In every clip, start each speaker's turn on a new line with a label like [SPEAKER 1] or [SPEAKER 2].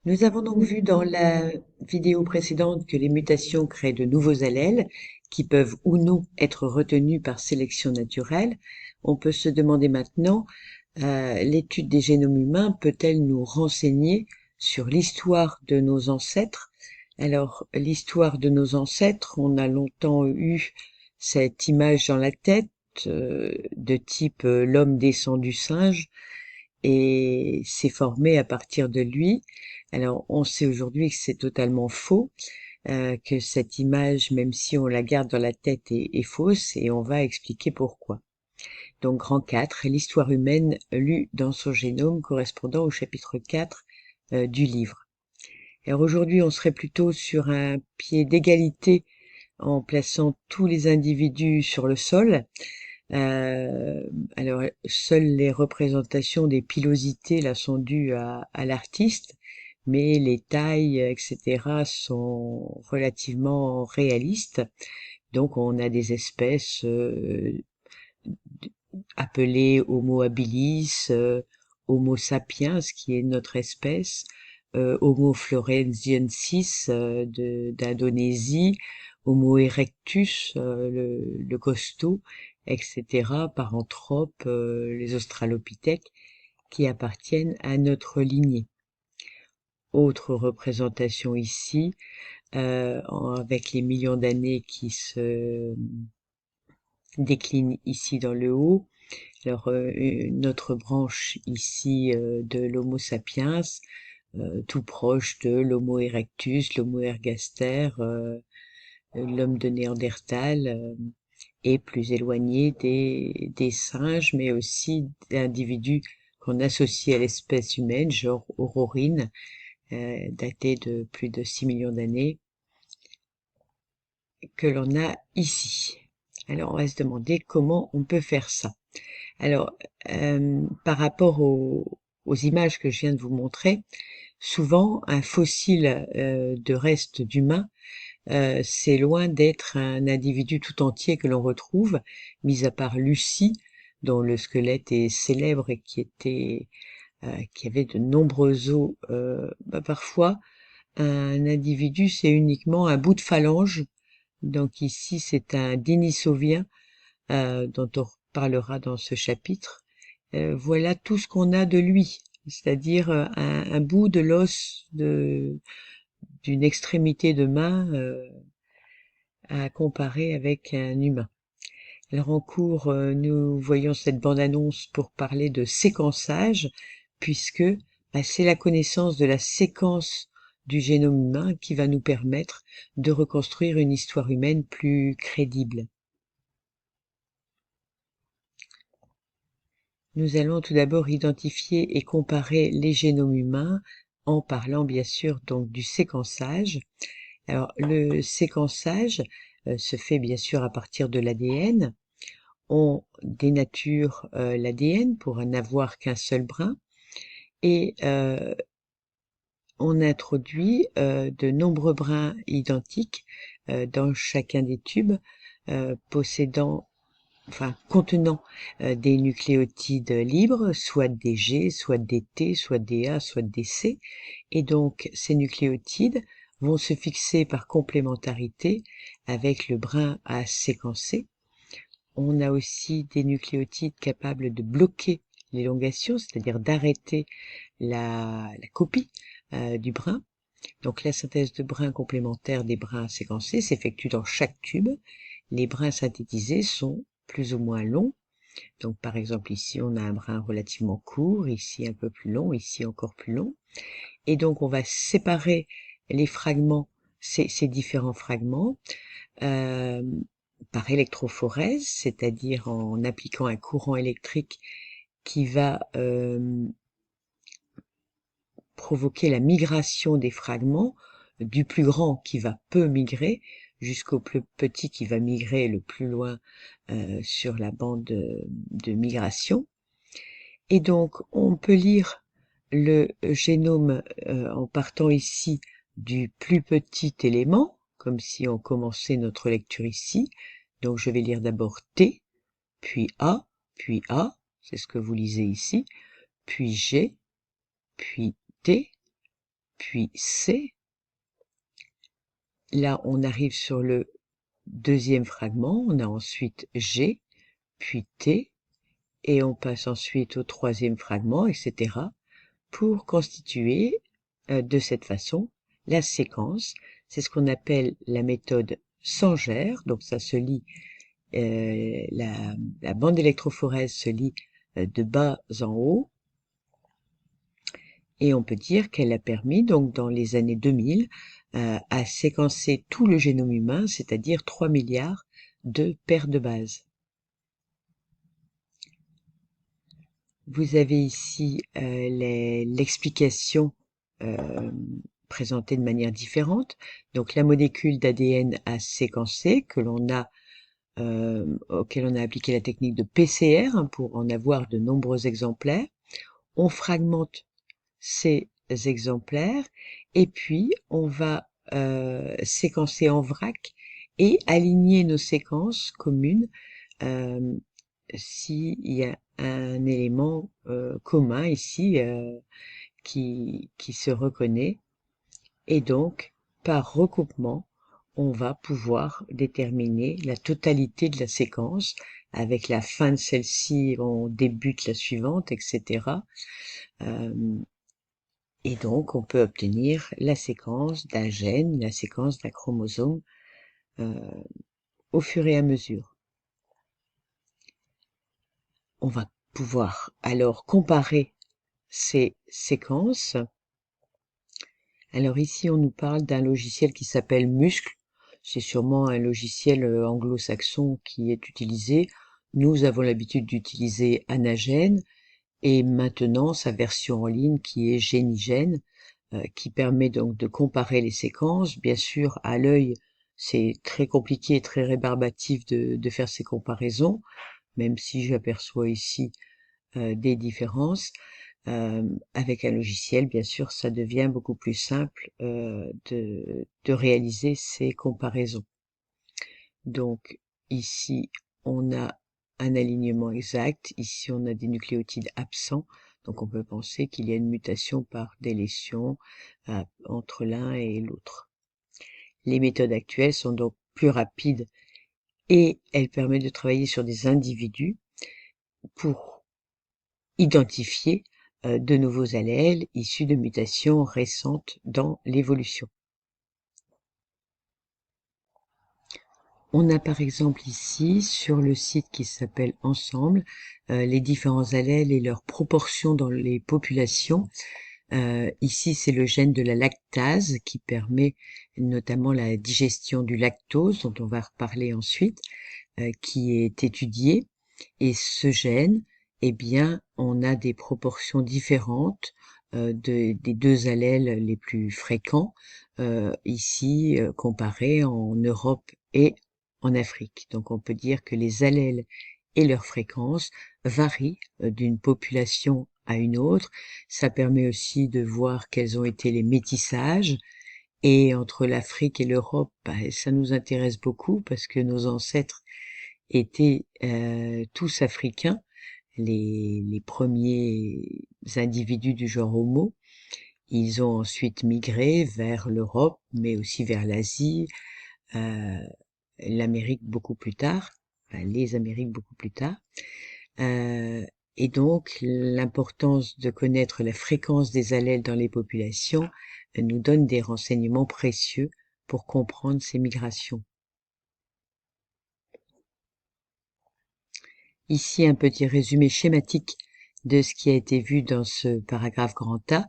[SPEAKER 1] Nous avons donc vu dans la vidéo précédente que les mutations créent de nouveaux allèles qui peuvent ou non être retenus par sélection naturelle. On peut se demander maintenant, l'étude des génomes humains peut-elle nous renseigner sur l'histoire de nos ancêtres? Alors, l'histoire de nos ancêtres, on a longtemps eu cette image dans la tête, de type l'homme descend du singe, et s'est formé à partir de lui. Alors, on sait aujourd'hui que c'est totalement faux, que cette image, même si on la garde dans la tête, est fausse, et on va expliquer pourquoi. Donc, grand 4, l'histoire humaine lue dans son génome, correspondant au chapitre 4 du livre. Alors aujourd'hui, on serait plutôt sur un pied d'égalité en plaçant tous les individus sur le sol. Euh, alors, seules les représentations des pilosités là sont dues à l'artiste, mais les tailles, etc., sont relativement réalistes. Donc, on a des espèces appelées Homo habilis, Homo sapiens, qui est notre espèce, Homo floresiensis d'Indonésie, Homo erectus, le costaud, etc., Paranthrope, les australopithèques, qui appartiennent à notre lignée. Autre représentation ici, avec les millions d'années qui se déclinent ici dans le haut. Alors, notre branche ici de l'Homo sapiens, tout proche de l'Homo erectus, l'Homo ergaster, l'homme de Néandertal, et plus éloigné des singes, mais aussi d'individus qu'on associe à l'espèce humaine, genre Aurorine, daté de plus de 6 millions d'années, que l'on a ici. Alors, on va se demander comment on peut faire ça. Alors, par rapport aux images que je viens de vous montrer, souvent un fossile de restes d'humains, c'est loin d'être un individu tout entier que l'on retrouve, mis à part Lucie, dont le squelette est célèbre et qui avait de nombreux os. Parfois, un individu, c'est uniquement un bout de phalange. Donc ici, c'est un Denisovien, dont on reparlera dans ce chapitre. Voilà tout ce qu'on a de lui, c'est-à-dire un bout de l'os d'une extrémité de main à comparer avec un humain. Alors en cours, nous voyons cette bande-annonce pour parler de séquençage, puisque c'est la connaissance de la séquence du génome humain qui va nous permettre de reconstruire une histoire humaine plus crédible. Nous allons tout d'abord identifier et comparer les génomes humains en parlant bien sûr donc du séquençage. Alors le séquençage se fait bien sûr à partir de l'ADN. On dénature l'ADN pour n'avoir qu'un seul brin et on introduit de nombreux brins identiques dans chacun des tubes contenant des nucléotides libres, soit des G, soit des T, soit des A, soit des C. Et donc, ces nucléotides vont se fixer par complémentarité avec le brin à séquencer. On a aussi des nucléotides capables de bloquer l'élongation, c'est-à-dire d'arrêter la copie du brin. Donc la synthèse de brins complémentaires des brins séquencés s'effectue dans chaque tube. Les brins synthétisés sont plus ou moins longs. Donc par exemple ici on a un brin relativement court, ici un peu plus long, ici encore plus long. Et donc on va séparer les fragments, ces différents fragments, euh, par électrophorèse, c'est-à-dire en appliquant un courant électrique qui va provoquer la migration des fragments, du plus grand qui va peu migrer jusqu'au plus petit qui va migrer le plus loin sur la bande de migration. Et donc on peut lire le génome en partant ici du plus petit élément, comme si on commençait notre lecture ici. Donc je vais lire d'abord T, puis A, c'est ce que vous lisez ici, puis G, puis T, puis C. Là, on arrive sur le deuxième fragment, on a ensuite G, puis T, et on passe ensuite au troisième fragment, etc., pour constituer de cette façon la séquence. C'est ce qu'on appelle la méthode Sanger, donc ça se lit, la bande électrophorèse se lit de bas en haut, et on peut dire qu'elle a permis, donc dans les années 2000, à séquencer tout le génome humain, c'est-à-dire 3 milliards de paires de bases. Vous avez ici l'explication présentée de manière différente. Donc la molécule d'ADN à séquencer auquel on a appliqué la technique de PCR pour en avoir de nombreux exemplaires. On fragmente ces exemplaires et puis on va séquencer en vrac et aligner nos séquences communes s'il y a un élément commun ici qui se reconnaît, et donc par recoupement on va pouvoir déterminer la totalité de la séquence. Avec la fin de celle-ci on débute la suivante, etc. Et donc on peut obtenir la séquence d'un gène, la séquence d'un chromosome au fur et à mesure. On va pouvoir alors comparer ces séquences. Alors ici, on nous parle d'un logiciel qui s'appelle Muscle. C'est sûrement un logiciel anglo-saxon qui est utilisé. Nous avons l'habitude d'utiliser Anagen et maintenant sa version en ligne qui est Génigène, qui permet donc de comparer les séquences. Bien sûr, à l'œil, c'est très compliqué et très rébarbatif de faire ces comparaisons, même si j'aperçois ici des différences. Avec un logiciel, bien sûr, ça devient beaucoup plus simple de réaliser ces comparaisons. Donc ici, on a un alignement exact. Ici, on a des nucléotides absents. Donc on peut penser qu'il y a une mutation par délétion entre l'un et l'autre. Les méthodes actuelles sont donc plus rapides et elles permettent de travailler sur des individus pour identifier de nouveaux allèles issus de mutations récentes dans l'évolution. On a par exemple ici, sur le site qui s'appelle Ensemble, les différents allèles et leurs proportions dans les populations. Ici, c'est le gène de la lactase qui permet notamment la digestion du lactose, dont on va reparler ensuite, qui est étudié. Et ce gène, eh bien, on a des proportions différentes des deux allèles les plus fréquents, ici comparés en Europe et en Afrique. Donc on peut dire que les allèles et leur fréquence varient d'une population à une autre. Ça permet aussi de voir quels ont été les métissages. Et entre l'Afrique et l'Europe, ça nous intéresse beaucoup parce que nos ancêtres étaient tous africains, les premiers individus du genre Homo. Ils ont ensuite migré vers l'Europe, mais aussi vers l'Asie, l'Amérique beaucoup plus tard, enfin, les Amériques beaucoup plus tard. Et donc, l'importance de connaître la fréquence des allèles dans les populations nous donne des renseignements précieux pour comprendre ces migrations. Ici, un petit résumé schématique de ce qui a été vu dans ce paragraphe grand A.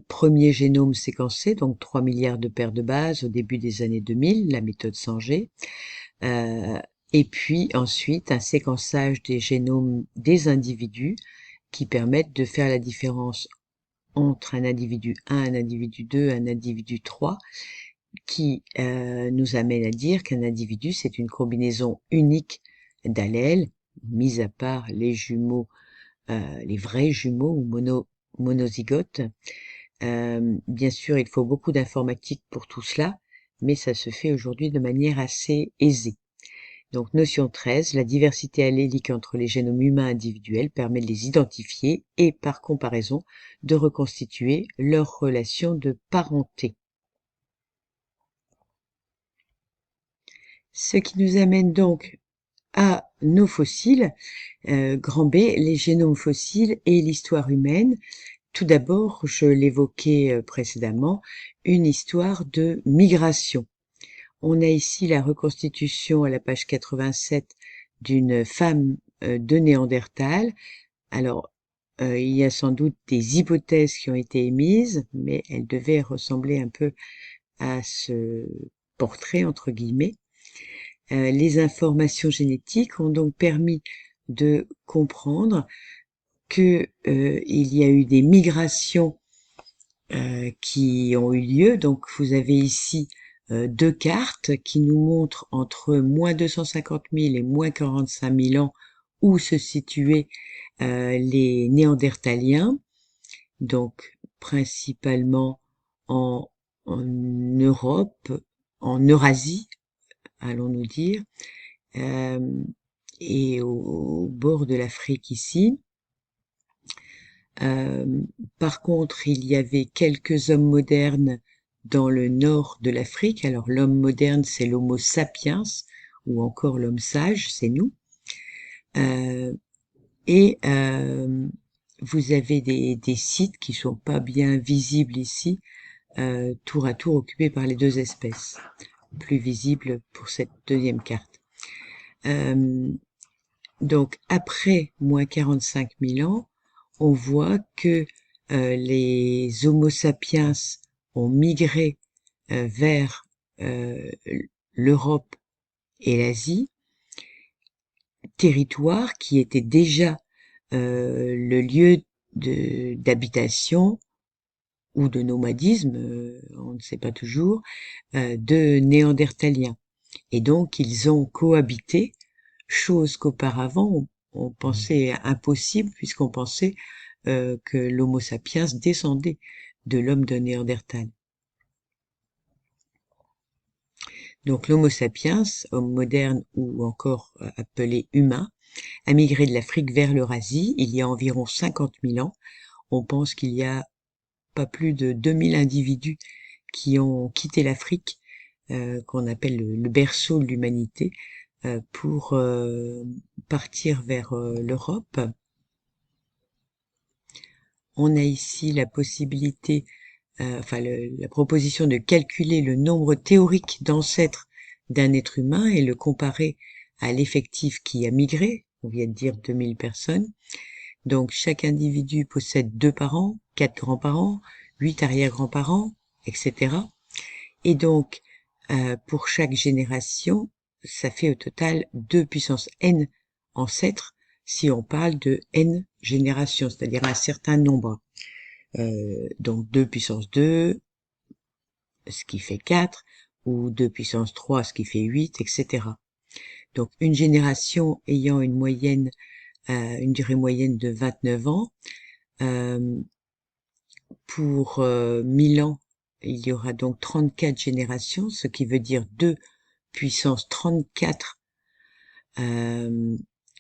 [SPEAKER 1] Premier génome séquencé, donc 3 milliards de paires de bases au début des années 2000, la méthode Sanger. Et puis ensuite, un séquençage des génomes des individus qui permettent de faire la différence entre un individu 1, un individu 2, un individu 3, qui nous amène à dire qu'un individu, c'est une combinaison unique d'allèles, mis à part les jumeaux, les vrais jumeaux ou monozygotes. Bien sûr, il faut beaucoup d'informatique pour tout cela, mais ça se fait aujourd'hui de manière assez aisée. Donc, notion 13, la diversité allélique entre les génomes humains individuels permet de les identifier et, par comparaison, de reconstituer leur relation de parenté. Ce qui nous amène donc à nos fossiles, grand B, les génomes fossiles et l'histoire humaine. Tout d'abord, je l'évoquais précédemment, une histoire de migration. On a ici la reconstitution à la page 87 d'une femme de Néandertal. Alors, il y a sans doute des hypothèses qui ont été émises, mais elles devaient ressembler un peu à ce portrait, entre guillemets. Les informations génétiques ont donc permis de comprendre que il y a eu des migrations qui ont eu lieu. Donc, vous avez ici deux cartes qui nous montrent entre moins 250 000 et moins 45 000 ans où se situaient les Néandertaliens, donc principalement en Europe, en Eurasie, allons-nous dire, et au bord de l'Afrique ici. Par contre, il y avait quelques hommes modernes dans le nord de l'Afrique. Alors l'homme moderne, c'est l'Homo sapiens, ou encore l'homme sage, c'est nous. Et vous avez des sites qui sont pas bien visibles ici, tour à tour occupés par les deux espèces, plus visibles pour cette deuxième carte. Donc après moins 45 000 ans, on voit que les Homo sapiens ont migré vers l'Europe et l'Asie, territoire qui était déjà le lieu d'habitation ou de nomadisme, on ne sait pas toujours, de Néandertaliens. Et donc ils ont cohabité, chose qu'auparavant on pensait impossible, puisqu'on pensait que l'Homo sapiens descendait de l'homme de Néandertal. Donc l'Homo sapiens, homme moderne ou encore appelé humain, a migré de l'Afrique vers l'Eurasie il y a environ 50 000 ans. On pense qu'il y a pas plus de 2000 individus qui ont quitté l'Afrique, qu'on appelle le berceau de l'humanité, pour partir vers l'Europe. On a ici la possibilité, la proposition de calculer le nombre théorique d'ancêtres d'un être humain et le comparer à l'effectif qui a migré. On vient de dire 2000 personnes. Donc chaque individu possède 2 parents, 4 grands-parents, 8 arrière-grands-parents, etc. Et donc pour chaque génération, ça fait au total 2 puissance n ancêtres si on parle de n générations, c'est-à-dire un certain nombre. Donc 2 puissance 2, ce qui fait 4, ou 2 puissance 3, ce qui fait 8, etc. Donc une génération ayant une moyenne, une durée moyenne de 29 ans, pour 1000 ans, il y aura donc 34 générations, ce qui veut dire 2 puissance 34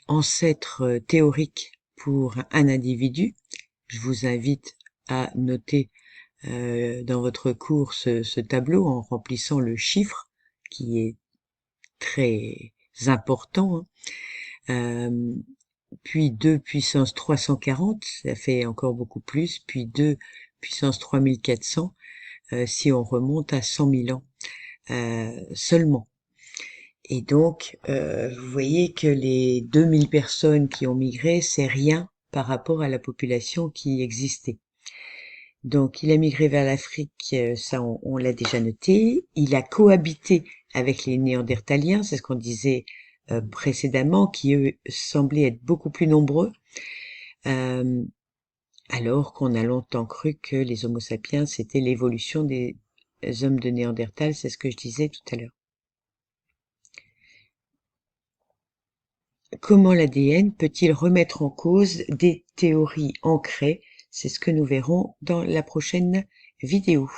[SPEAKER 1] ancêtres théoriques pour un individu. Je vous invite à noter dans votre cours ce tableau en remplissant le chiffre qui est très important. Puis 2 puissance 340, ça fait encore beaucoup plus, puis 2 puissance 3400 si on remonte à 100 000 ans seulement. Et donc, vous voyez que les 2000 personnes qui ont migré, c'est rien par rapport à la population qui existait. Donc, il a migré vers l'Afrique, ça on l'a déjà noté. Il a cohabité avec les Néandertaliens, c'est ce qu'on disait précédemment, qui eux semblaient être beaucoup plus nombreux, alors qu'on a longtemps cru que les Homo sapiens c'était l'évolution des hommes de Néandertal, c'est ce que je disais tout à l'heure. Comment l'ADN peut-il remettre en cause des théories ancrées? C'est ce que nous verrons dans la prochaine vidéo.